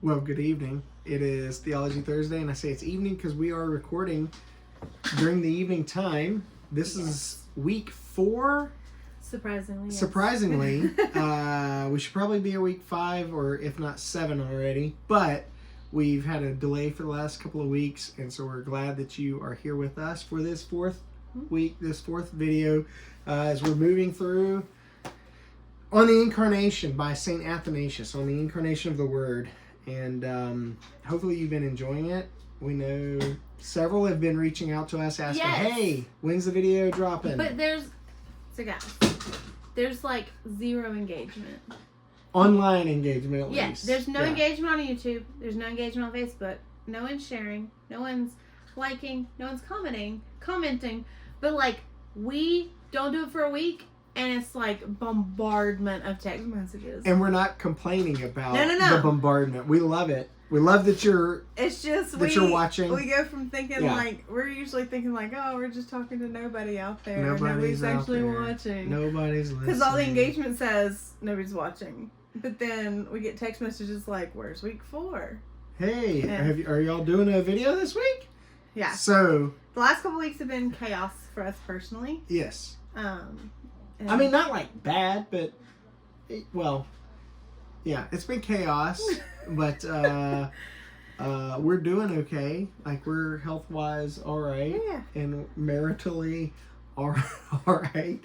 Well, good evening. It is Theology Thursday, and I say it's evening because we are recording during the evening time. This is week 4. Surprisingly, yes. Surprisingly, we should probably be at week 5 or if not 7 already, but we've had a delay for the last couple of weeks, and so we're glad that you are here with us for this 4th week, this 4th video, as we're moving through on the Incarnation by Saint Athanasius, on the Incarnation of the Word. And hopefully you've been enjoying it. We know several have been reaching out to us asking, hey, when's the video dropping? But there's like 0 engagement. Online engagement at least. Yes, there's no engagement on YouTube. There's no engagement on Facebook. No one's sharing. No one's liking. No one's commenting. But like, we don't do it for a week. And it's like bombardment of text messages. And we're not complaining about No. the bombardment. We love it. We love that you're you're watching. We go from thinking like, we're usually thinking like, oh, we're just talking to nobody out there. Nobody's actually watching. Nobody's listening. Because all the engagement says nobody's watching. But then we get text messages like, where's week 4? Hey, are y'all doing a video this week? Yeah. So the last couple weeks have been chaos for us personally. Yes. I mean, not like bad, but it's been chaos, but we're doing okay. Like, we're health-wise all right, and maritally all right,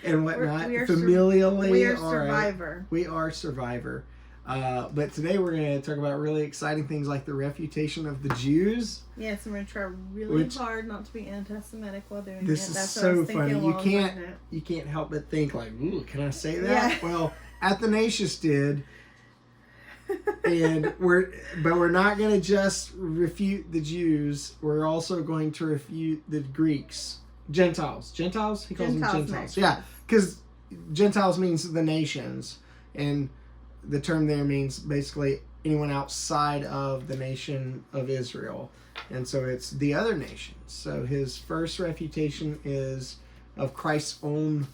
and whatnot. Familially, we are all survivor. Right. We are survivor. But today we're going to talk about really exciting things like the refutation of the Jews. Yes, I'm going to try really hard not to be anti-Semitic while doing this it. That's so funny. You can't help but think like, ooh, can I say that? Yeah. Well, Athanasius did. And we're not going to just refute the Jews. We're also going to refute the Greeks. Gentiles. He calls them Gentiles. Next. Yeah, because Gentiles means the nations. And the term there means basically anyone outside of the nation of Israel. And so it's the other nations. So his first refutation is of Christ's own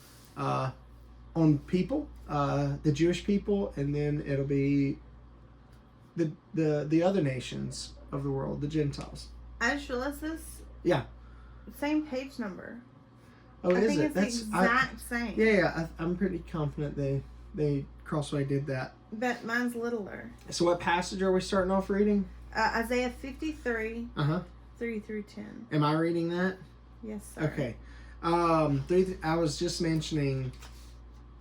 people, the Jewish people, and then it'll be the other nations of the world, the Gentiles. I just realized this. Yeah. Same page number. Oh, I is think it? it's the exact same. Yeah. I'm pretty confident they Crossway did that. But mine's littler. So what passage are we starting off reading? Isaiah 53, 3 through 10. Am I reading that? Yes, sir. Okay. I was just mentioning,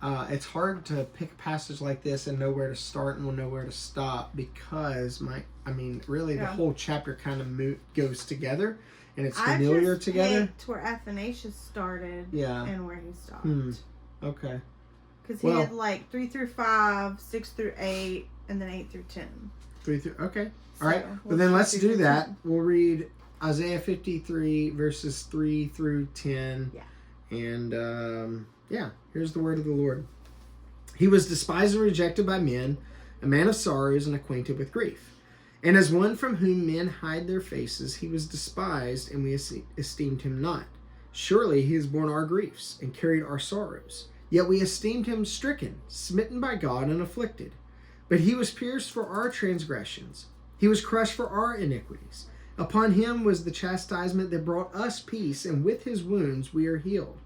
it's hard to pick a passage like this and know where to start and know where to stop because the whole chapter kind of goes together and it's familiar together. To where Athanasius started and where he stopped. Okay. Because he had like 3 through 5, 6 through 8, and then 8 through 10. Okay. All right. But then let's do that. We'll read Isaiah 53 verses 3 through 10. Yeah. And here's the word of the Lord. He was despised and rejected by men, a man of sorrows and acquainted with grief. And as one from whom men hide their faces, he was despised, and we esteemed him not. Surely he has borne our griefs and carried our sorrows. Yet we esteemed him stricken, smitten by God, and afflicted. But he was pierced for our transgressions. He was crushed for our iniquities. Upon him was the chastisement that brought us peace, and with his wounds we are healed.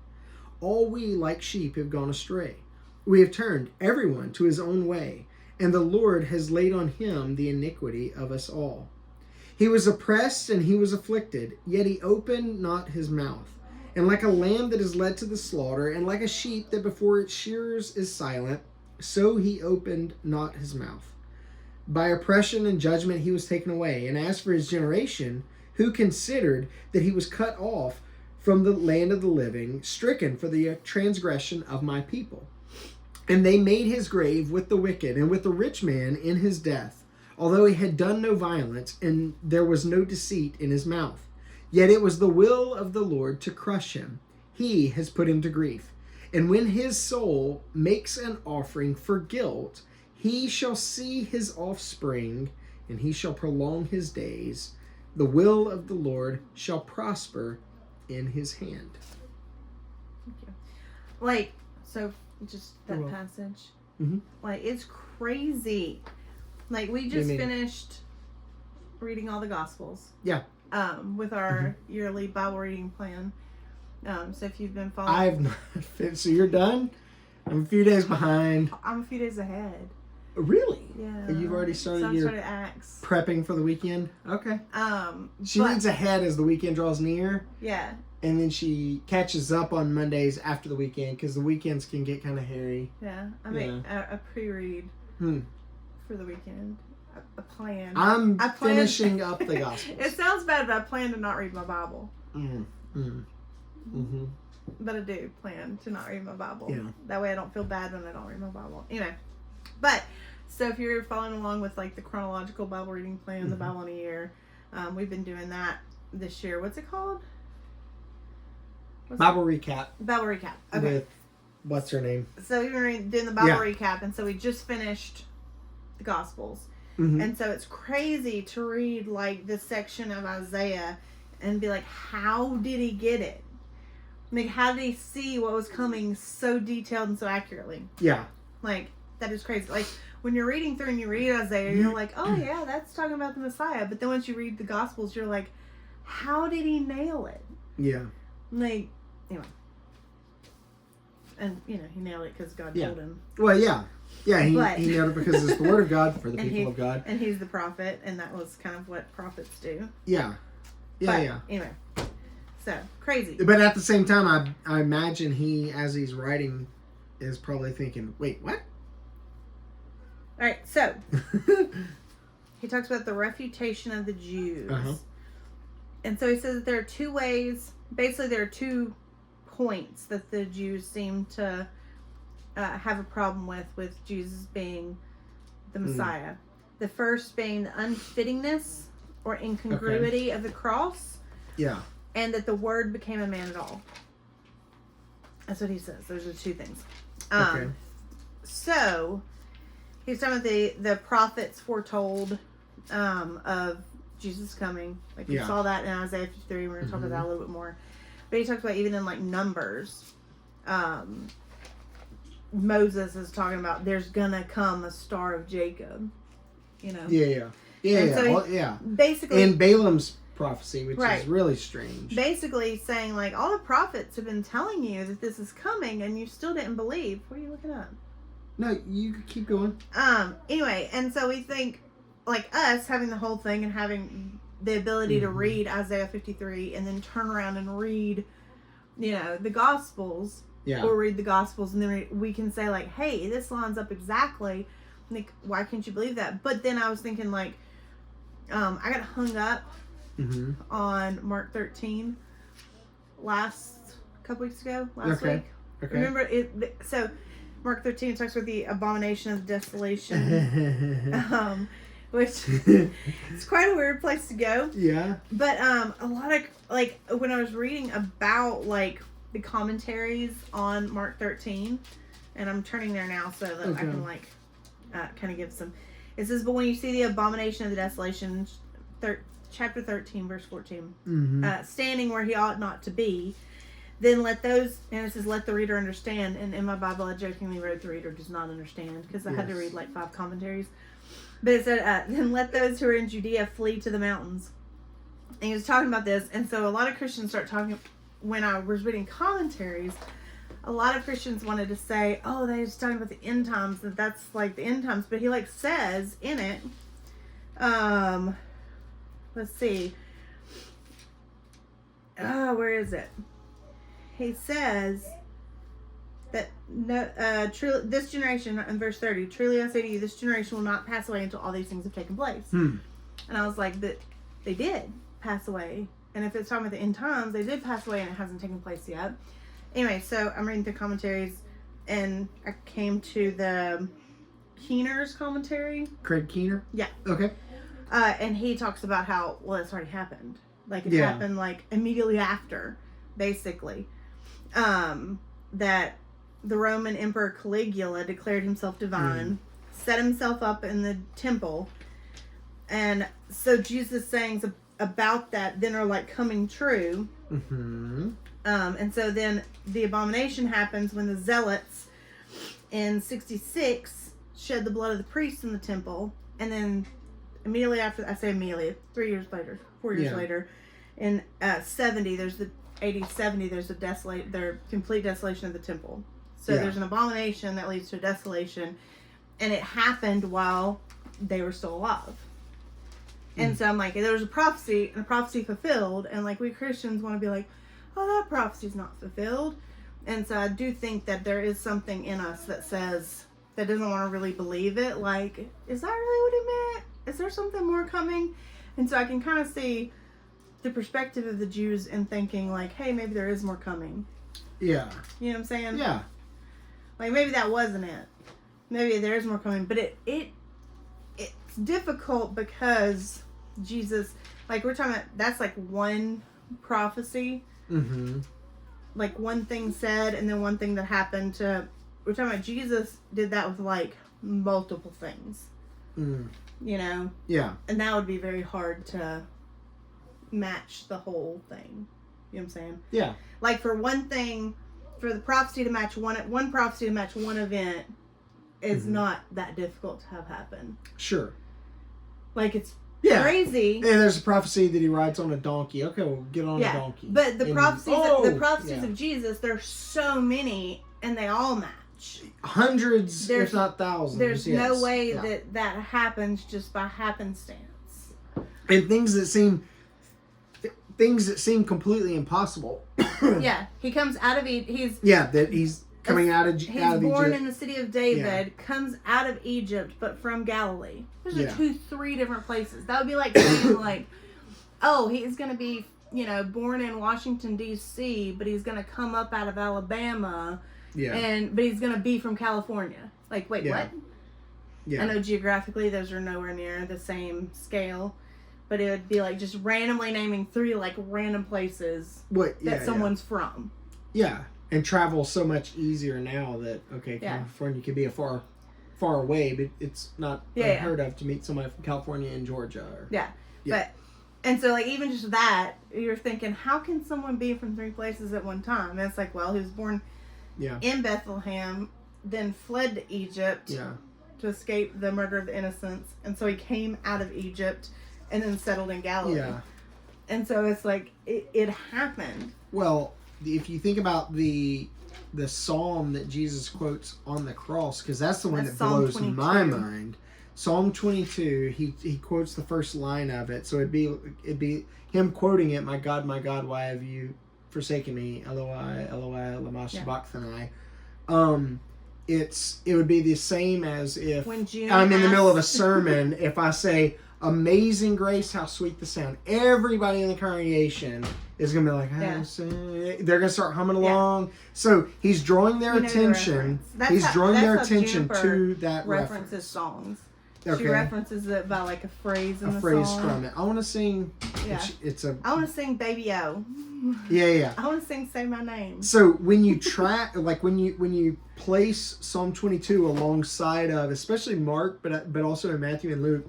All we like sheep have gone astray. We have turned everyone to his own way, and the Lord has laid on him the iniquity of us all. He was oppressed and he was afflicted, yet he opened not his mouth. And like a lamb that is led to the slaughter, and like a sheep that before its shearers is silent, so he opened not his mouth. By oppression and judgment he was taken away. And as for his generation, who considered that he was cut off from the land of the living, stricken for the transgression of my people? And they made his grave with the wicked, and with the rich man in his death, although he had done no violence, and there was no deceit in his mouth. Yet it was the will of the Lord to crush him. He has put him to grief. And when his soul makes an offering for guilt, he shall see his offspring, and he shall prolong his days. The will of the Lord shall prosper in his hand. Thank you. Just that passage. Mm-hmm. It's crazy. Like, we just finished reading all the Gospels. Yeah. With our yearly Bible reading plan. So if you've been following... I've not finished. So you're done? I'm a few days behind. I'm a few days ahead. Really? Yeah. You've already started Acts. Prepping for the weekend? Okay. She but, reads ahead as the weekend draws near. Yeah. And then she catches up on Mondays after the weekend because the weekends can get kind of hairy. Yeah. I make a pre-read for the weekend. A plan. I'm finishing up the Gospels. It sounds bad, but I plan to not read my Bible. But I do plan to not read my Bible. Yeah. That way I don't feel bad when I don't read my Bible. Anyway. But, so if you're following along with like the chronological Bible reading plan, the Bible in a year, we've been doing that this year. What's it called? Bible recap. Bible recap. Okay. With, what's her name? So we were doing the Bible recap, and so we just finished the Gospels. And so it's crazy to read like this section of Isaiah and be like, how did he get it? Like, how did he see what was coming so detailed and so accurately? Yeah. Like, that is crazy. Like, when you're reading through and you read Isaiah, you're like, oh yeah, that's talking about the Messiah. But then once you read the Gospels, you're like, how did he nail it? Yeah. Like, anyway. And, he nailed it because God told him. Well, yeah. Yeah, he nailed it because it's the Word of God for the people of God. And he's the prophet, and that was kind of what prophets do. Yeah. Yeah. Anyway. So, crazy. But at the same time, I imagine he, as he's writing, is probably thinking, wait, what? Alright, so. He talks about the refutation of the Jews. And so he says that there are two ways, basically there are 2 points that the Jews seem to have a problem with Jesus being the Messiah. The first being the unfittingness or incongruity of the cross. Yeah. And that the Word became a man at all. That's what he says. Those are 2 things. So, he's talking about the prophets foretold of Jesus coming. Like, we saw that in Isaiah 53. We're going to talk about that a little bit more. But he talks about even in, like, Numbers. Moses is talking about there's going to come a star of Jacob. Yeah. So basically, in Balaam's prophecy, which is really strange. Basically saying, like, all the prophets have been telling you that this is coming and you still didn't believe. What are you looking up? No, you could keep going. Anyway, and so we think, like, us having the whole thing and having the ability to read Isaiah 53 and then turn around and read, the Gospels. Yeah. Or read the Gospels, and then we can say, like, hey, this lines up exactly. Like, why can't you believe that? But then I was thinking, like, I got hung up on Mark 13 last week. Okay. Remember it? So Mark 13 talks about the abomination of desolation, which it's quite a weird place to go. Yeah. But a lot of, like, when I was reading about, like, the commentaries on Mark 13, and I'm turning there now so that I can, like, kind of give some. It says, but when you see the abomination of the desolation, chapter 13, verse 14, standing where he ought not to be, then let those, and it says, let the reader understand. And in my Bible, I jokingly wrote, the reader does not understand, because I had to read like 5 commentaries. But it said, then let those who are in Judea flee to the mountains. And he was talking about this, and so a lot of Christians start talking. When I was reading commentaries, a lot of Christians wanted to say, oh, they're just talking about the end times, that that's like the end times. But he, like, says in it, let's see. Where is it? He says that this generation, in verse 30, truly I say to you, this generation will not pass away until all these things have taken place. And I was like, that they did pass away. And if it's talking about the end times, they did pass away and it hasn't taken place yet. Anyway, so I'm reading the commentaries, and I came to the Keener's commentary. Craig Keener? Yeah. Okay. And he talks about how, well, it's already happened. Like, it happened, like, immediately after, basically. That the Roman Emperor Caligula declared himself divine, set himself up in the temple. And so Jesus' sayings about that then are, like, coming true. And so then the abomination happens when the zealots in 66 shed the blood of the priests in the temple, and then immediately after, I say immediately, 4 years later, in 70, there's the AD 70, there's the complete desolation of the temple. So there's an abomination that leads to a desolation, and it happened while they were still alive. And so I'm like, there was a prophecy, and a prophecy fulfilled, and like we Christians want to be like, oh, that prophecy's not fulfilled. And so I do think that there is something in us that says, that doesn't want to really believe it. Like, is that really what he meant? Is there something more coming? And so I can kind of see the perspective of the Jews in thinking like, hey, maybe there is more coming. Yeah. You know what I'm saying? Yeah. Like, maybe that wasn't it. Maybe there is more coming. But it's difficult because Jesus, like we're talking about, that's like one prophecy. Mm-hmm. Like one thing said and then one thing that happened to, we're talking about Jesus did that with like multiple things. Mm. You know? Yeah. And that would be very hard to match the whole thing. You know what I'm saying? Yeah. Like for one thing, for the prophecy to match one prophecy to match one event is not that difficult to have happen. Sure. Like it's crazy. And there's a prophecy that he rides on a donkey. Okay, we'll get on a donkey. But the prophecies of Jesus, there's so many and they all match. Hundreds, if not thousands. There's no way that happens just by happenstance. And things that seem completely impossible. Yeah, he comes out of he's coming out of Egypt. He's born in the city of David, comes out of Egypt, but from Galilee. There's 2-3 different places. That would be like saying like, oh, he's going to be, born in Washington D.C., but he's going to come up out of Alabama. Yeah. But he's going to be from California. Like, wait, what? Yeah. I know geographically those are nowhere near the same scale. But it would be like just randomly naming 3 like random places that someone's from. Yeah. And travel so much easier now that, California could be a far away, but it's not unheard of to meet somebody from California and Georgia. And so like even just that, you're thinking, how can someone be from 3 places at one time? And it's like, well, he was born in Bethlehem, then fled to Egypt to escape the murder of the innocents. And so he came out of Egypt and then settled in Galilee. Yeah. And so it's like, it happened. Well, if you think about the psalm that Jesus quotes on the cross, because that's the one that blows my mind. Psalm 22, he quotes the first line of it. So it'd be him quoting it, my God, why have you forsaken me? Eloi, Eloi, lama sabachthani. It would be the same as if I'm in the middle of a sermon, if I say, Amazing Grace, how sweet the sound. Everybody in the congregation is going to be like, they're going to start humming along. So he's drawing their attention. He's drawing their attention to that references songs. Okay. She references it by like a phrase in the song. A phrase from it. I want to sing. Yeah. I want to sing Baby O. Yeah. I want to sing Say My Name. So when you when you place Psalm 22 alongside of, especially Mark, but also in Matthew and Luke,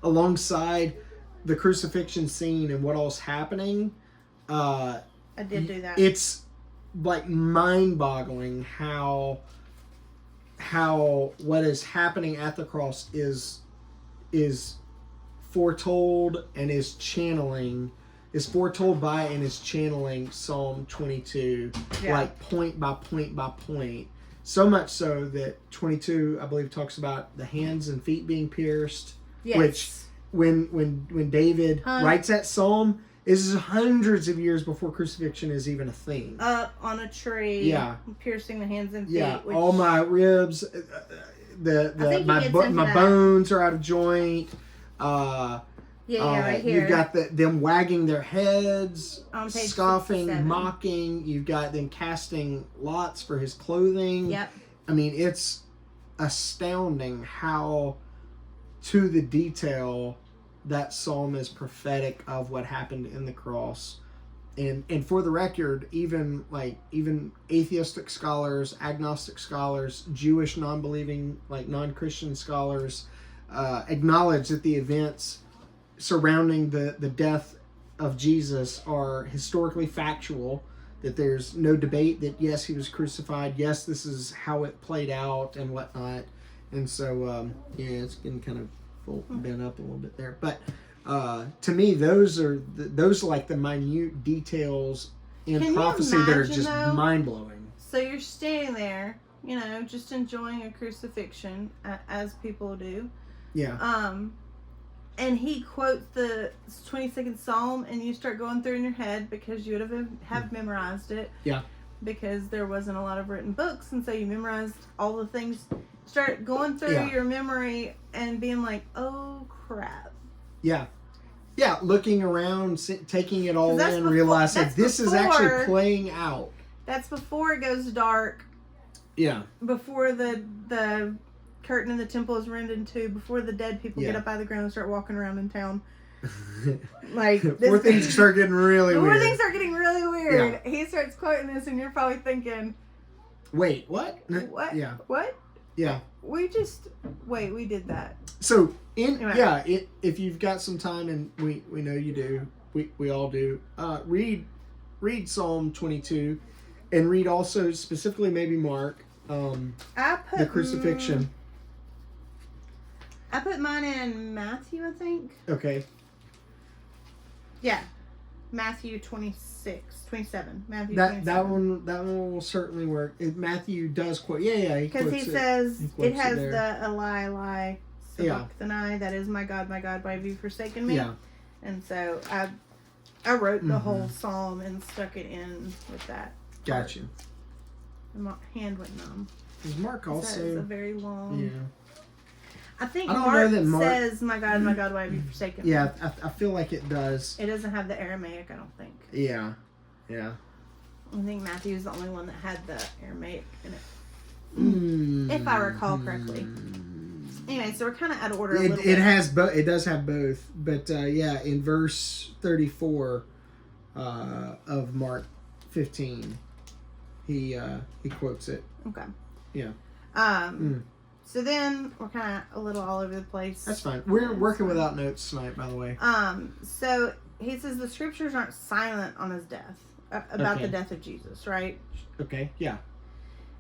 alongside the crucifixion scene and what all's happening, I did do that. It's like mind-boggling how what is happening at the cross is foretold and is foretold by and is channeling Psalm 22 like point by point by point. So much so that 22, I believe, talks about the hands and feet being pierced. Yes. Which, when David writes that psalm, is hundreds of years before crucifixion is even a thing. Up on a tree, piercing the hands and feet. Yeah, all my ribs, my bones are out of joint. Right here. You've got them wagging their heads, scoffing, 67. Mocking. You've got them casting lots for his clothing. Yep. I mean, it's astounding how, to the detail, that psalm is prophetic of what happened in the cross. And for the record, even atheistic scholars, agnostic scholars, Jewish non-believing, non-Christian scholars, acknowledge that the events surrounding the death of Jesus are historically factual, that there's no debate that yes, he was crucified, yes, this is how it played out and whatnot. And so, it's getting kind of bent up a little bit there. But to me, those are like the minute details in prophecy that are just mind-blowing. So you're standing there, just enjoying a crucifixion, as people do. Yeah. And he quotes the 22nd Psalm, and you start going through in your head because you would have memorized it. Yeah. Because there wasn't a lot of written books, and so you memorized all the things. Start going through your memory and being like, "Oh crap!" Yeah, yeah. Looking around, taking it all in, realizing this is actually playing out. That's before it goes dark. Yeah. Before the curtain in the temple is rent in two. Before the dead people get up out of the ground and start walking around in town. Like before things start getting really weird. Before things start getting really weird, he starts quoting this, and you're probably thinking, "Wait, what? What? Yeah. What? Yeah. We did that." So if you've got some time, and we know you do, we all do. Read Psalm 22, and read also specifically maybe Mark, the crucifixion. I put mine in Matthew, I think. Okay. Yeah, Matthew 27. Matthew 27. That one will certainly work. Matthew does quote. Yeah. Because he says it has the Eli, sabachthani. That is my God, why have you forsaken me? Yeah. And so I wrote the whole psalm and stuck it in with that. Gotcha. My hand went numb. Is Mark also? It's a very long. Yeah. I think Mark says, my God, why have you forsaken me? Yeah, I feel like it does. It doesn't have the Aramaic, I don't think. Yeah. I think Matthew's the only one that had the Aramaic in it. If I recall correctly. Anyway, so we're kind of out of order a little bit. It does have both. But, in verse 34 of Mark 15, he quotes it. Okay. Yeah. So then we're kind of a little all over the place. That's fine. We're working without notes tonight, by the way. So he says the scriptures aren't silent on his death, about the death of Jesus, right? Okay. Yeah.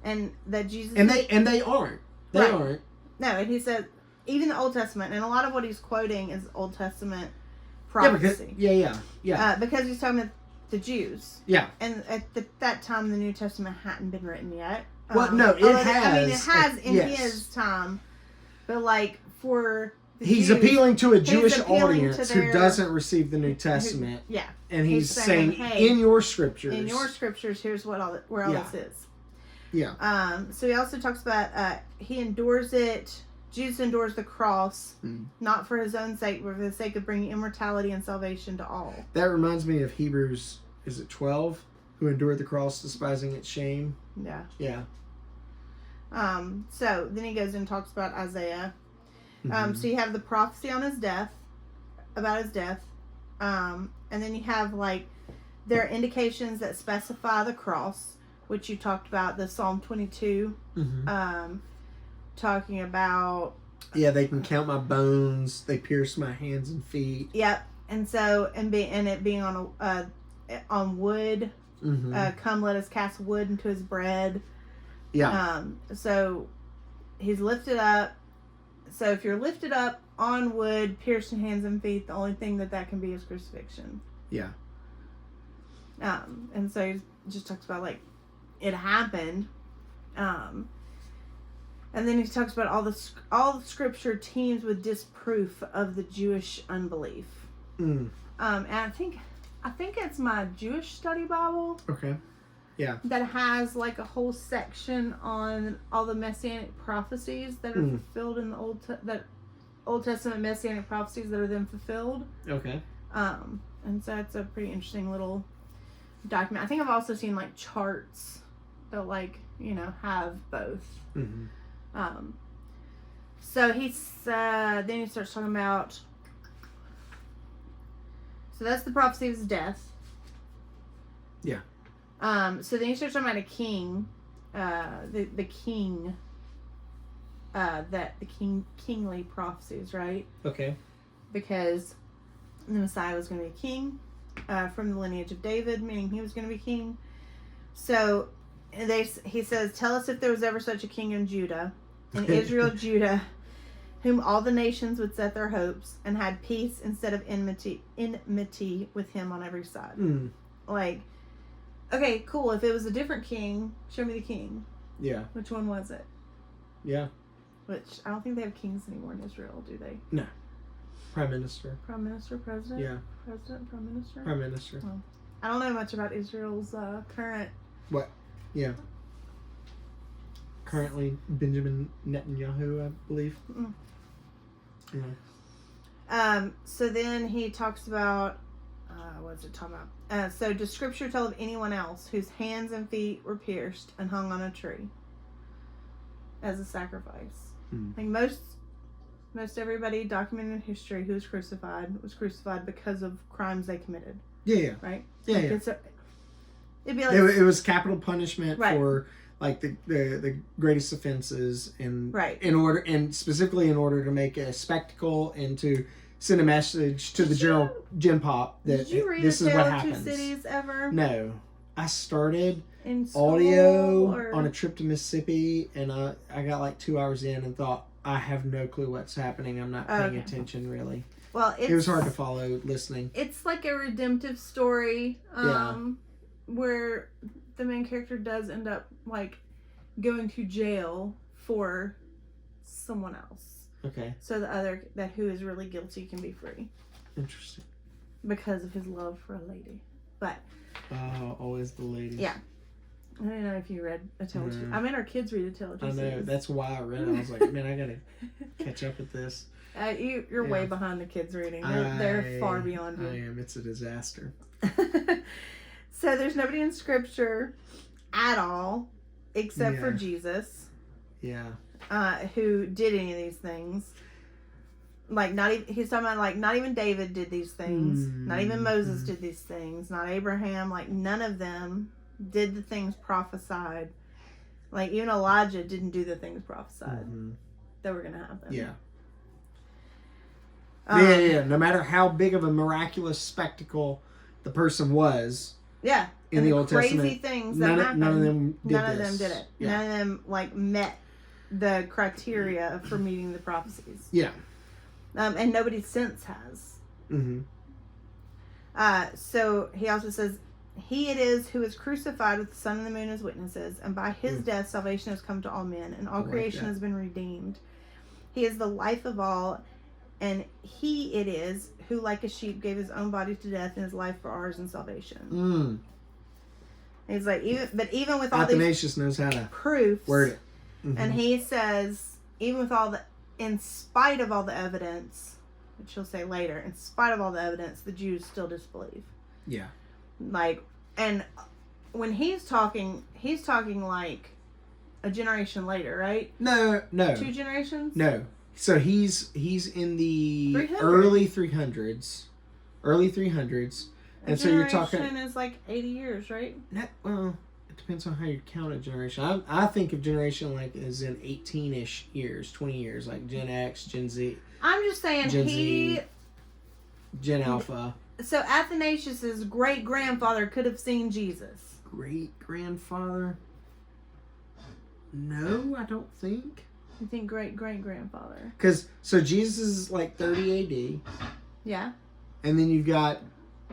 And that Jesus. And they aren't. They aren't. No, and he said even the Old Testament, and a lot of what he's quoting is Old Testament prophecy. Yeah. Because he's talking about the Jews. Yeah. And at that time, the New Testament hadn't been written yet. Well, no, it has. I mean, it has in his time, but like for the He's Jews, appealing to a Jewish audience who doesn't receive the New Testament. And he's saying, hey, in your scriptures, here's what where all this is. Yeah. So he also talks about he endures it. Jesus endures the cross, not for his own sake, but for the sake of bringing immortality and salvation to all. That reminds me of Hebrews. Is it 12? Who endured the cross, despising its shame. Yeah. Yeah. So then he goes and talks about Isaiah. So you have the prophecy on his death, about his death. And then you have there are indications that specify the cross, which you talked about, the Psalm 22, talking about. Yeah, they can count my bones. They pierce my hands and feet. Yep. And so, and it being on wood, come let us cast wood into his bread. Yeah. So he's lifted up. So if you're lifted up on wood, pierced in hands and feet, the only thing that can be is crucifixion. Yeah. And so he just talks about it happened. And then he talks about all the scripture teems with disproof of the Jewish unbelief. And I think it's my Jewish study Bible. Okay. Yeah. That has a whole section on all the messianic prophecies that are fulfilled in the Old Testament messianic prophecies that are then fulfilled. Okay. And so it's a pretty interesting little document. I think I've also seen charts that have both. So then he starts talking about. So that's the prophecy of his death. Yeah. So then he starts talking about a king, the king, kingly prophecies, right? Okay. Because the Messiah was going to be a king, from the lineage of David, meaning he was going to be king. So he says, tell us if there was ever such a king in Judah. in Israel, Judah, whom all the nations would set their hopes, and had peace instead of enmity with him on every side. Like, okay, cool. If it was a different king, show me the king. Yeah. Which one was it? Yeah. Which, I don't think they have kings anymore in Israel, do they? No. Prime Minister. Prime Minister, President? Yeah. President, Prime Minister? Prime Minister. Oh. I don't know much about Israel's current... What? Yeah. Currently, Benjamin Netanyahu, I believe. Yeah. So then he talks about... what's it talking about? So does Scripture tell of anyone else whose hands and feet were pierced and hung on a tree as a sacrifice? Like most everybody documented in history who was crucified because of crimes they committed. Yeah. Right? Yeah, like yeah. It'd be like... It was capital punishment right. for like the greatest offenses right. and specifically in order to make a spectacle and to send a message to the general gen pop that did you read this is what happens. Two Cities ever? No. I started in school, audio or... on a trip to Mississippi, and I got like 2 hours in and thought, I have no clue what's happening. I'm not paying attention really. Well, it was hard to follow listening. It's like a redemptive story, where the main character does end up like going to jail for someone else. Okay. So that who is really guilty can be free. Interesting. Because of his love for a lady, but. Always the ladies. Yeah. I don't know if you read A Tale of Two. I mean, our kids read A Tale of Two. I know. That's why I read it. I was like, man, I gotta catch up with this. You're way behind the kids reading. They're far beyond you. I am. It's a disaster. So there's nobody in Scripture at all, except for Jesus. Yeah. Who did any of these things. Like, he's talking about, like, not even David did these things. Not even Moses did these things. Not Abraham. Like, none of them did the things prophesied. Like, even Elijah didn't do the things prophesied that were going to happen. Yeah. Yeah. No matter how big of a miraculous spectacle the person was. Yeah. In the Old crazy Testament. Things that happened. None of them did it. Yeah. None of them, like, met the criteria for meeting the prophecies. Yeah. And nobody since has. So he also says, he it is who is crucified with the sun and the moon as witnesses, and by his death salvation has come to all men, and all creation has been redeemed. He is the life of all, and he it is who, like a sheep, gave his own body to death and his life for ours in salvation. He's like, even with all Athanasius knows how to proofs, word it. And he says, even with all the, in spite of all the evidence, which he'll say later, in spite of all the evidence, the Jews still disbelieve. Yeah. Like, and when he's talking like a generation later, right? No. 2 generations? No. So he's in the 300. early 300s. And so you're talking... generation is like 80 years, right? Well, it depends on how you count a generation. I think of generation like as in 18-ish years, 20 years, like Gen X, Gen Z. I'm just saying Gen Z, Gen Alpha. So Athanasius' great-grandfather could have seen Jesus. Great-grandfather? No, I don't think. You think great-great-grandfather? So Jesus is like 30 AD. Yeah. And then you've got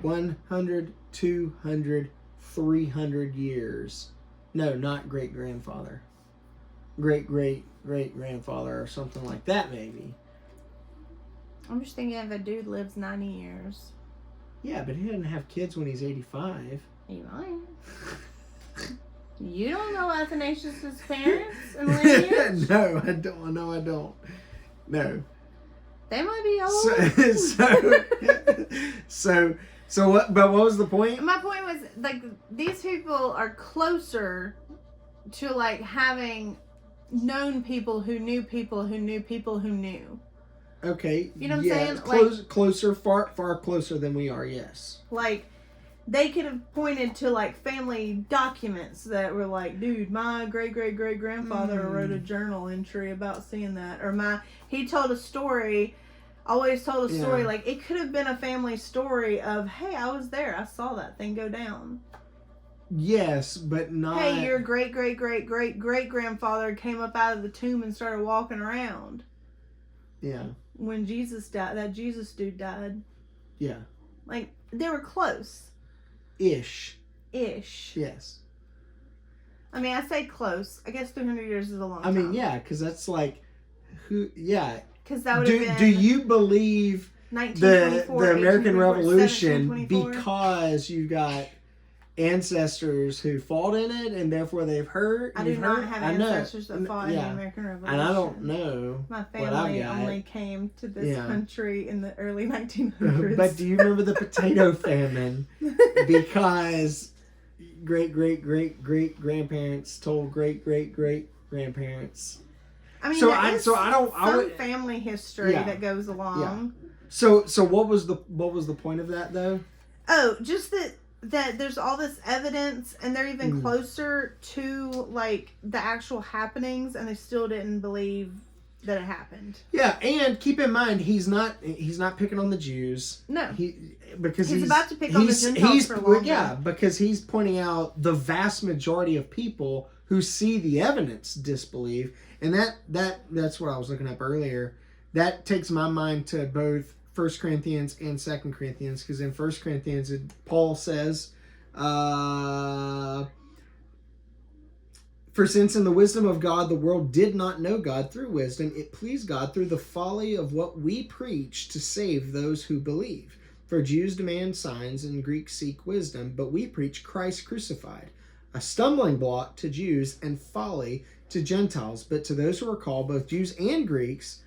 100, 200, 300 years. No, not great-grandfather. Great-great-great-grandfather or something like that, maybe. I'm just thinking if a dude lives 90 years. Yeah, but he didn't have kids when he's 85. He might. You don't know Athanasius' parents and lineage? No, I don't. No, I don't. No. They might be old. So what? But what was the point? My point was, like, these people are closer to, like, having known people who knew people who knew people who knew. Okay. You know what I'm saying? Closer, far closer than we are. Yes. Like, they could have pointed to, like, family documents that were like, dude, my great-great-great-grandfather wrote a journal entry about seeing that. Or he told a story, always told a story. Like, it could have been a family story of, hey, I was there. I saw that thing go down. Yes, but not. Hey, your great grandfather came up out of the tomb and started walking around. Yeah. When Jesus died, that Jesus dude died. Yeah. Like, they were close. Ish. Yes. I mean, I say close. I guess 300 years is a long time. I mean, yeah, because that's like, who? Yeah. Because that would have been. Do you believe the American Revolution because you got ancestors who fought in it and therefore they've heard? I do not have ancestors that fought in the American Revolution. And I don't know. My family only came to this country in the early 1900s. But do you remember the potato famine? Because great grandparents told great grandparents. I mean, some family history that goes along. Yeah. So what was the point of that though? Oh, just that there's all this evidence, and they're even closer to like the actual happenings, and they still didn't believe that it happened. Yeah, and keep in mind he's not picking on the Jews. No, because he's about to pick on the Gentiles for longer. Yeah, because he's pointing out the vast majority of people who see the evidence disbelieve, and that's what I was looking up earlier. That takes my mind to both 1 Corinthians and 2 Corinthians, because in 1 Corinthians Paul says, for since in the wisdom of God the world did not know God through wisdom, it pleased God through the folly of what we preach to save those who believe. For Jews demand signs and Greeks seek wisdom, but we preach Christ crucified, a stumbling block to Jews and folly to Gentiles. But to those who are called, both Jews and Greeks,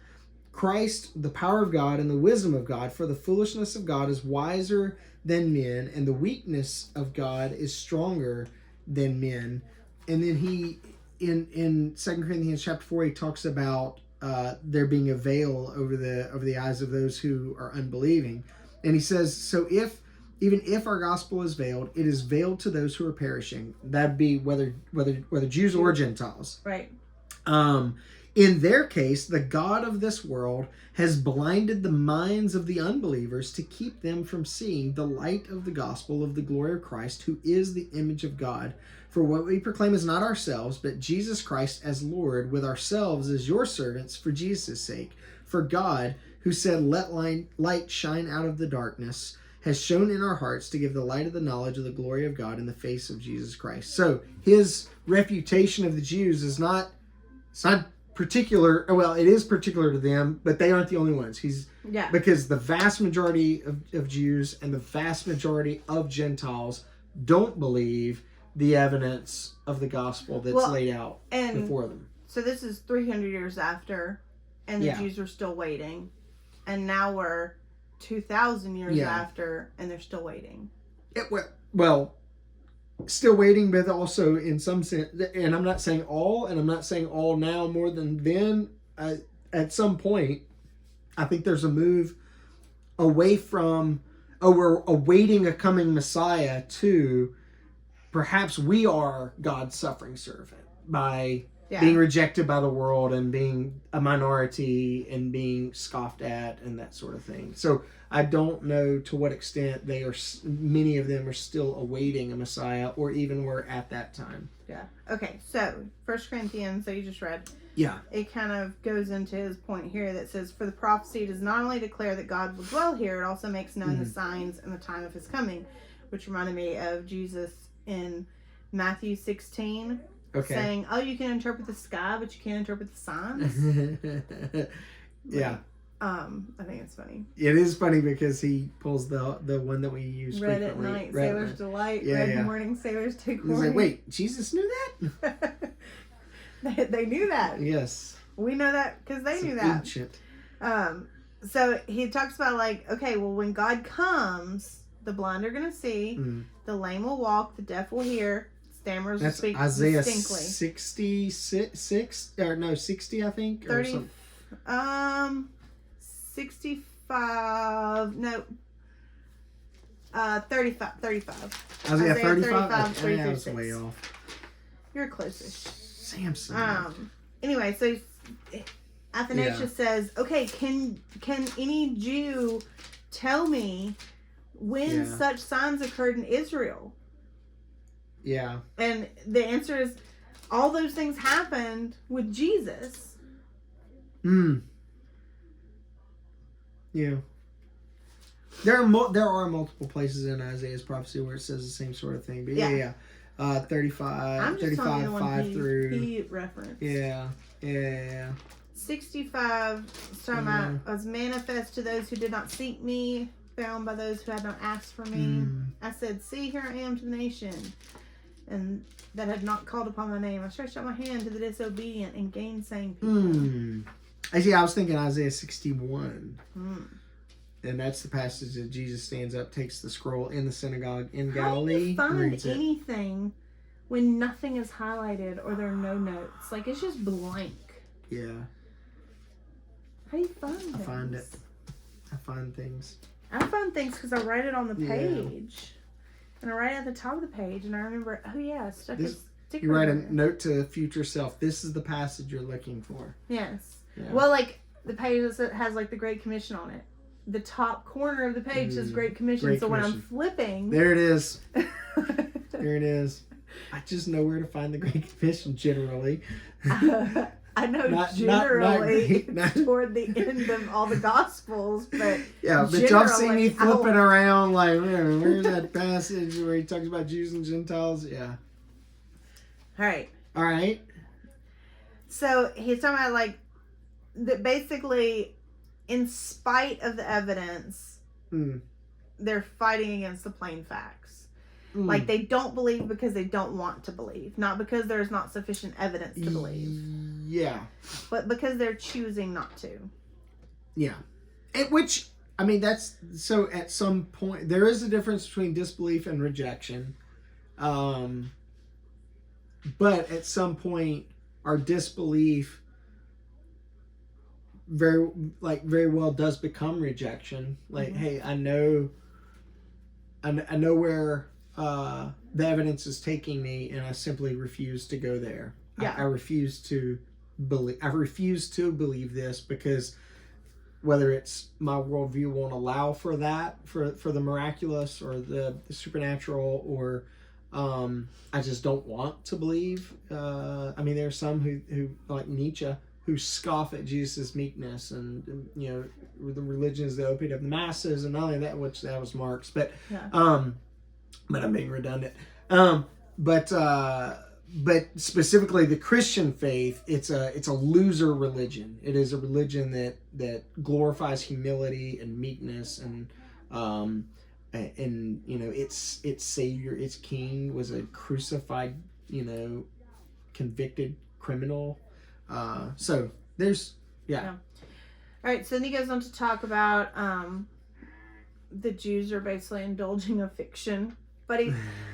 Christ, the power of God and the wisdom of God, for the foolishness of God is wiser than men, and the weakness of God is stronger than men. And then he, in 2 Corinthians chapter 4, he talks about there being a veil over the eyes of those who are unbelieving. And he says, so even if our gospel is veiled, it is veiled to those who are perishing. That'd be whether Jews or Gentiles. Right. In their case, the God of this world has blinded the minds of the unbelievers to keep them from seeing the light of the gospel of the glory of Christ, who is the image of God. For what we proclaim is not ourselves, but Jesus Christ as Lord, with ourselves as your servants for Jesus' sake. For God, who said, let light shine out of the darkness, has shone in our hearts to give the light of the knowledge of the glory of God in the face of Jesus Christ. So his refutation of the Jews is not particular. Well, it is particular to them, but they aren't the only ones. Because the vast majority of Jews and the vast majority of Gentiles don't believe the evidence of the gospel that's laid out before them. So this is 300 years after, and the Jews are still waiting. And now we're 2,000 years after, and they're still waiting. Well, still waiting, but also in some sense, and I'm not saying all, and I'm not saying all now more than then. At some point, I think there's a move away from, we're awaiting a coming Messiah, to perhaps we are God's suffering servant by being rejected by the world and being a minority and being scoffed at and that sort of thing. So I don't know to what extent many of them are still awaiting a Messiah, or even were at that time. Yeah. Okay, so 1 Corinthians, that you just read. Yeah. It kind of goes into his point here that says, for the prophecy does not only declare that God will dwell here, it also makes known the signs and the time of his coming, which reminded me of Jesus in Matthew 16. Okay. Saying, you can interpret the sky, but you can't interpret the signs. Yeah. I think it's funny. It is funny because he pulls the one that we use Red frequently. at night, sailor's delight. Red in the morning, sailors take warning. He's like, wait, Jesus knew that? they knew that. Yes. We know that because they knew that. Ancient. So he talks about when God comes, the blind are going to see, the lame will walk, the deaf will hear, stammers will speak Isaiah distinctly. 60, I think. 30. 65. No. 35. Isaiah 35. I was way off. You're closest. Samson. Anyway, so Athanasius says, okay, can any Jew tell me when such signs occurred in Israel? Yeah. And the answer is, all those things happened with Jesus. Yeah. There are multiple places in Isaiah's prophecy where it says the same sort of thing. But yeah. 35 5 through. He referenced. Yeah. 65, it's talking about, I was manifest to those who did not seek me, found by those who had not asked for me. I said, see, here I am to the nation, and that had not called upon my name. I stretched out my hand to the disobedient and gainsaying people. I was thinking Isaiah 61. And that's the passage that Jesus stands up, takes the scroll in the synagogue in Galilee. How do you find anything when nothing is highlighted or there are no notes? Like, it's just blank. Yeah. How do you find it? I find it. I find things. I find things because I write it on the page. And I write it at the top of the page. And I remember, I stuck a sticker. You write a note to future self. This is the passage you're looking for. Yes. Yeah. Well, like, the page that has, like, the Great Commission on it. The top corner of the page says Great Commission. Great Commission. When I'm flipping... There it is. There it is. I just know where to find the Great Commission generally. I know generally toward the end of all the Gospels, but but y'all see me flipping around like, where's that passage where he talks about Jews and Gentiles? Yeah. All right. So he's talking about like that basically, in spite of the evidence, they're fighting against the plain facts. Like, they don't believe because they don't want to believe. Not because there's not sufficient evidence to believe. Yeah. But because they're choosing not to. Yeah. That's... So, at some point... There is a difference between disbelief and rejection. But at some point, our disbelief very well does become rejection. Like, hey, I know where... the evidence is taking me, and I simply refuse to go there. Yeah. I refuse to believe this because whether it's my worldview won't allow for that, for the miraculous or the supernatural, or I just don't want to believe. There are some who like Nietzsche, who scoff at Jesus' meekness, and the religion is the opiate of the masses, and not only that, which that was Marx, but but I'm being redundant. But specifically the Christian faith, it's a loser religion. It is a religion that glorifies humility and meekness, and its savior, its king was a crucified, convicted criminal. So there's All right. So then he goes on to talk about the Jews are basically indulging a fiction. But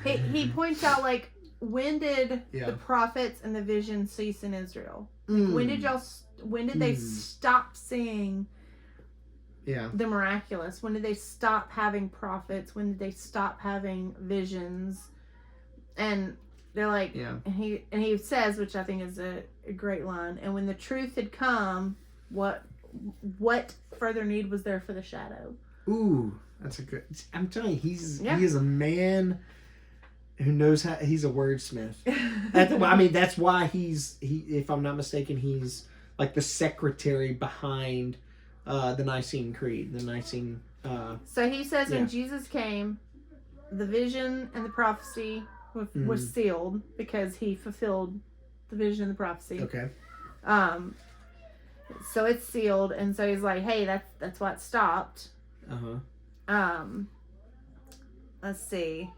he points out, like, when did the prophets and the vision cease in Israel? When did they stop seeing the miraculous? When did they stop having prophets? When did they stop having visions? And they're like, and he says, which I think is a great line, and when the truth had come, what further need was there for the shadow? Ooh. That's a good... I'm telling you, he is a man who knows how... He's a wordsmith. That's why he, if I'm not mistaken, he's like the secretary behind the Nicene Creed. The Nicene... So he says when Jesus came, the vision and the prophecy was sealed because he fulfilled the vision and the prophecy. Okay. So it's sealed, and so he's like, hey, that's why it stopped. Uh-huh. Let's see.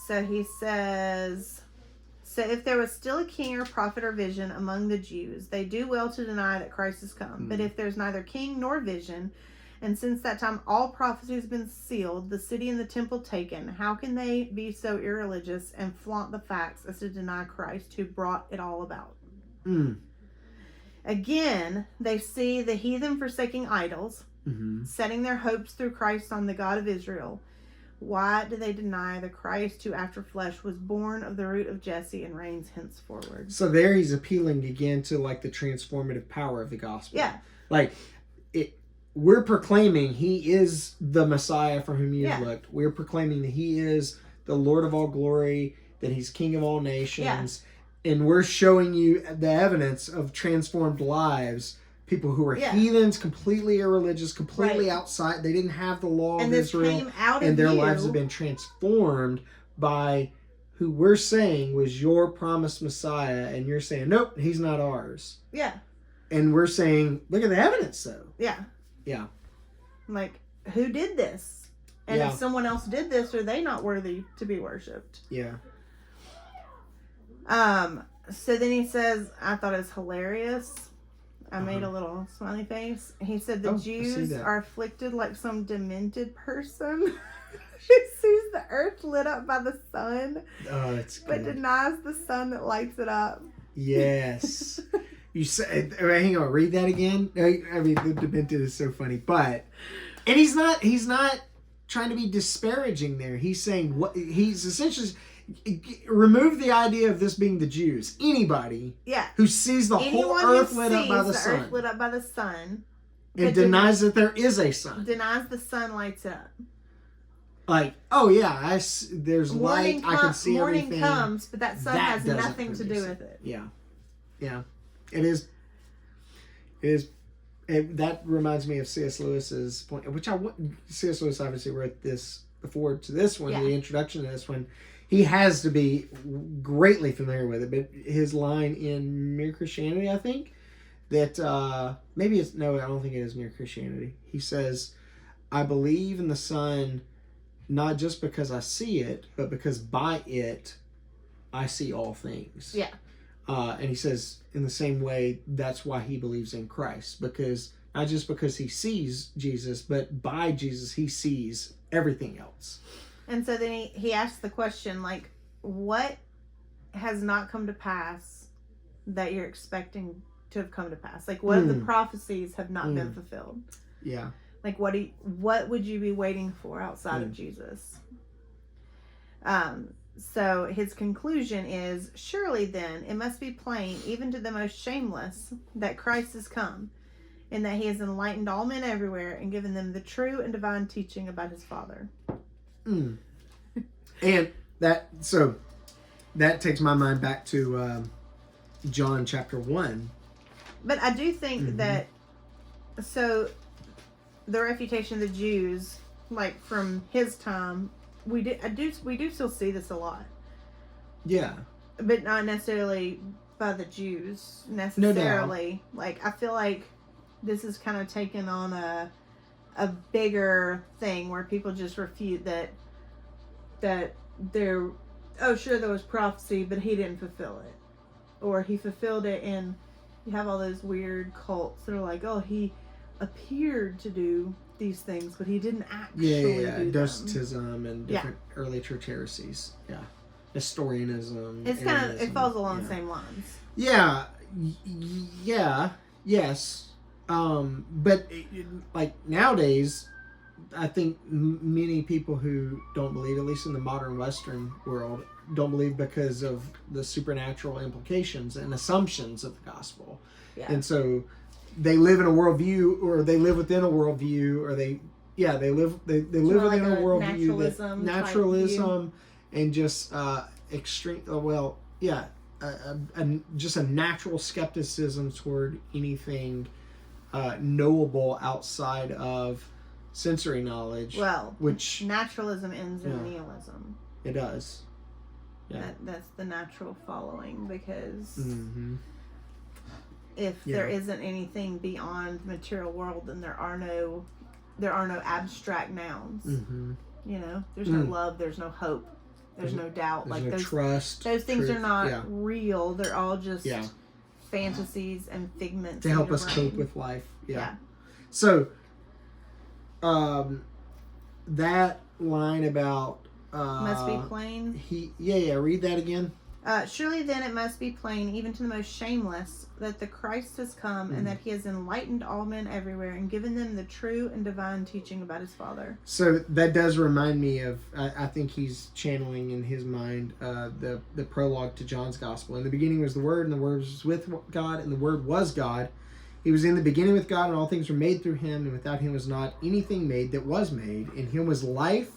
So he says, so if there was still a king or prophet or vision among the Jews, they do well to deny that Christ has come. But if there's neither king nor vision, and since that time all prophecy has been sealed, the city and the temple taken, how can they be so irreligious and flaunt the facts as to deny Christ who brought it all about? Again, they see the heathen forsaking idols, setting their hopes through Christ on the God of Israel. Why do they deny the Christ who after flesh was born of the root of Jesse and reigns henceforward? So there he's appealing again to like the transformative power of the gospel. Yeah. Like we're proclaiming he is the Messiah for whom he is looked. We're proclaiming that he is the Lord of all glory, that he's King of all nations. And we're showing you the evidence of transformed lives. People who were heathens, completely irreligious, completely outside. They didn't have the law of Israel. And their lives have been transformed by who we're saying was your promised Messiah. And you're saying, nope, he's not ours. Yeah. And we're saying, look at the evidence, though. Yeah. Yeah. Like, who did this? And if someone else did this, are they not worthy to be worshipped? Yeah. So then he says, I thought it was hilarious. I made a little smiley face. He said the Jews are afflicted like some demented person who sees the earth lit up by the sun, but denies the sun that lights it up. Yes. You said, hang on, read that again. I mean, the demented is so funny, but, and he's not trying to be disparaging there. He's saying what he's essentially. Remove the idea of this being the Jews. Anybody who sees the whole earth lit up by the sun. Earth lit up by the sun. And denies that there is a sun. Denies the sun lights up. Like, oh yeah, there's light, I can see everything. Morning comes, but that sun has nothing to do with it. Yeah. Yeah. It is. That reminds me of C.S. Lewis's point, which C.S. Lewis obviously wrote this before to this one, the introduction to this one. He has to be greatly familiar with it, but his line in Mere Christianity, I think, that I don't think it is Mere Christianity. He says, I believe in the sun not just because I see it, but because by it I see all things. Yeah. And he says, in the same way, that's why he believes in Christ, because not just because he sees Jesus, but by Jesus he sees everything else. And so then he asks the question, like, what has not come to pass that you're expecting to have come to pass? Like, what of the prophecies have not been fulfilled? Yeah. Like, what would you be waiting for outside of Jesus? So his conclusion is, surely then it must be plain, even to the most shameless, that Christ has come, and that he has enlightened all men everywhere and given them the true and divine teaching about his Father. And that takes my mind back to John chapter 1. But I do think that, so the refutation of the Jews, like from his time, we do still see this a lot. Yeah. But not necessarily by the Jews necessarily. No doubt. Like, I feel like this is kind of taken on a bigger thing where people just refute that there was prophecy, but he didn't fulfill it, or he fulfilled it. And you have all those weird cults that are like, oh, he appeared to do these things, but he didn't actually do them. Docetism and different early church heresies. Yeah. Nestorianism. It's kind of, it falls along the same lines. Yeah. Yes. But like nowadays, I think many people who don't believe, at least in the modern Western world, don't believe because of the supernatural implications and assumptions of the gospel. Yeah. And so they live in a worldview, or they live within a worldview, or they live within a worldview, naturalism and just extreme. Just a natural skepticism toward anything knowable outside of sensory knowledge. Well, which naturalism ends in nihilism. It does. Yeah. That's the natural following, because if there isn't anything beyond material world, then there are no abstract nouns. You know, there's no love, there's no hope, there's no doubt. There's like no trust. Those things are not real. They're all just fantasies and figments to help us cope with life. Yeah. So, that line about must be plain. Read that again. Surely then it must be plain, even to the most shameless, that the Christ has come and that he has enlightened all men everywhere and given them the true and divine teaching about his Father. So that does remind me of, I think he's channeling in his mind the prologue to John's Gospel. In the beginning was the Word, and the Word was with God, and the Word was God. He was in the beginning with God, and all things were made through him, and without him was not anything made that was made. In him was life,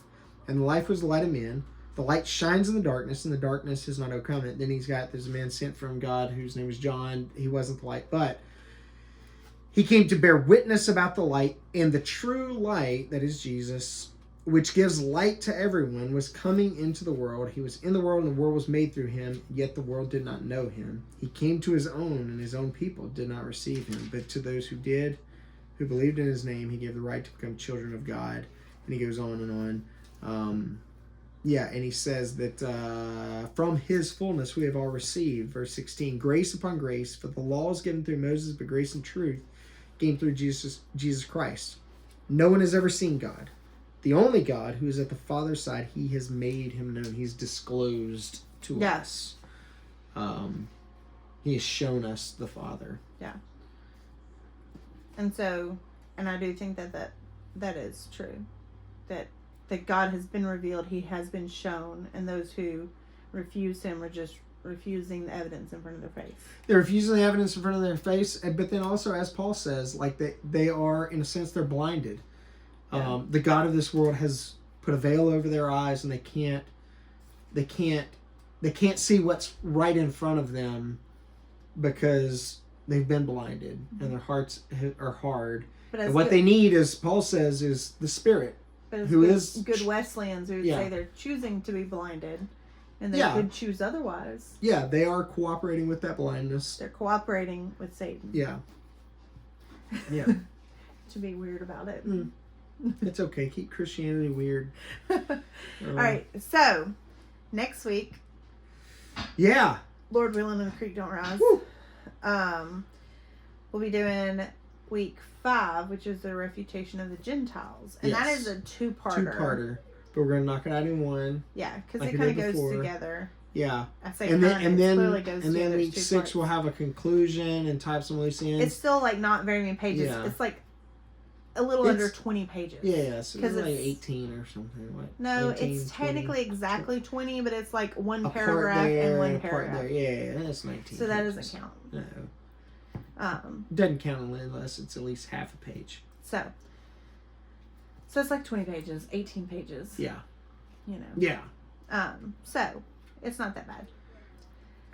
and the life was the light of men. The light shines in the darkness, and the darkness has not overcome it. Then there's a man sent from God whose name was John. He wasn't the light, but he came to bear witness about the light, and the true light, that is Jesus, which gives light to everyone, was coming into the world. He was in the world, and the world was made through him, yet the world did not know him. He came to his own, and his own people did not receive him. But to those who did, who believed in his name, he gave the right to become children of God. And he goes on and on. And he says that from his fullness we have all received. Verse 16, grace upon grace, for the law is given through Moses, but grace and truth came through Jesus Christ. No one has ever seen God. The only God who is at the Father's side, he has made him known. He's disclosed to us. He has shown us the Father. Yeah. And so, and I do think that is true. That God has been revealed, he has been shown, and those who refuse him are just refusing the evidence in front of their face. They're refusing the evidence in front of their face, but then also, as Paul says, like they are, in a sense, they're blinded. Yeah. The God of this world has put a veil over their eyes, and they can't see what's right in front of them because they've been blinded, and their hearts are hard. And what they need, as Paul says, is the Spirit. But who is good Wesleyans who would say they're choosing to be blinded, and they could choose otherwise. Yeah, they are cooperating with that blindness. They're cooperating with Satan. Yeah. Yeah. To be weird about it. It's okay. Keep Christianity weird. All right. So, next week. Yeah. Lord willing and the creek don't rise. Woo. We'll be doing week 5, which is the refutation of the Gentiles. And that is a two-parter. But we're going to knock it out in one. Yeah, because it kind of goes together. Yeah. I say and then week 6 we'll have a conclusion and type some loose ends. It's still like not very many pages. Yeah. It's like a little under 20 pages. Yeah, so it's like 18 or something. What? No, 19, it's technically 20, exactly 20, but it's like one paragraph and one paragraph. Yeah, that's 19. So that doesn't count. No. Doesn't count unless it's at least half a page. So it's like 20 pages, 18 pages. Yeah. You know. Yeah. So it's not that bad.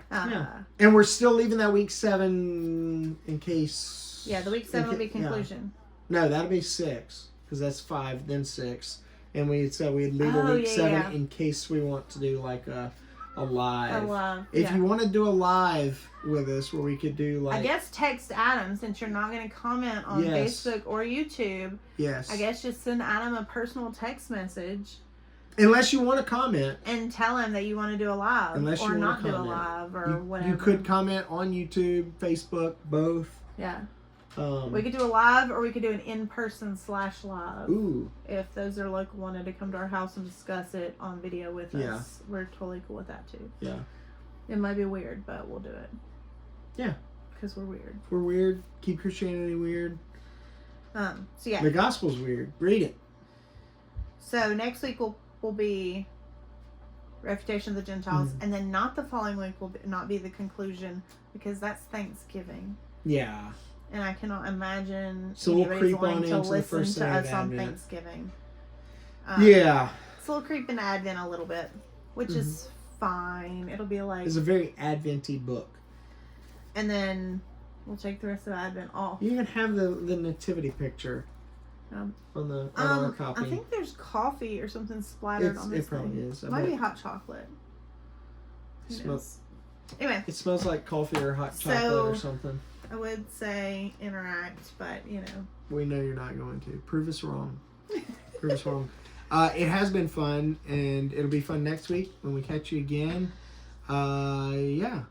Yeah. And we're still leaving that week 7 in case. Yeah, the week 7 will be conclusion. Yeah. No, that'll be 6 because that's 5, then 6, and we said we'd leave a week 7 in case we want to do like a live. If you want to do a live with us, where we could do like, I guess text Adam, since you're not going to comment on Facebook or YouTube. Yes. I guess just send Adam a personal text message. Unless you want to comment. And tell him that you want to do a live. Or not do a live or whatever. You could comment on YouTube, Facebook, both. Yeah. We could do a live or we could do an in-person /live. Ooh. If those are local wanted to come to our house and discuss it on video with us. We're totally cool with that too. Yeah. It might be weird, but we'll do it. Yeah. Because we're weird. We're weird. Keep Christianity weird. So yeah. The gospel's weird. Read it. So next week will be Refutation of the Gentiles, and then not the following week will not be the conclusion because that's Thanksgiving. Yeah. And I cannot imagine anybody's going to listen to us on Thanksgiving. Yeah. So we'll creep into Advent a little bit, which is fine. It'll be like... It's a very Advent-y book. And then we'll take the rest of Advent off. You can have the nativity picture on our copy. I think there's coffee or something splattered on this It probably thing. is. It might be hot chocolate. Anyway. It smells like coffee or hot chocolate or something. I would say interact, but we know you're not going to. Prove us wrong. Prove us wrong. It has been fun, and it'll be fun next week when we catch you again. Yeah.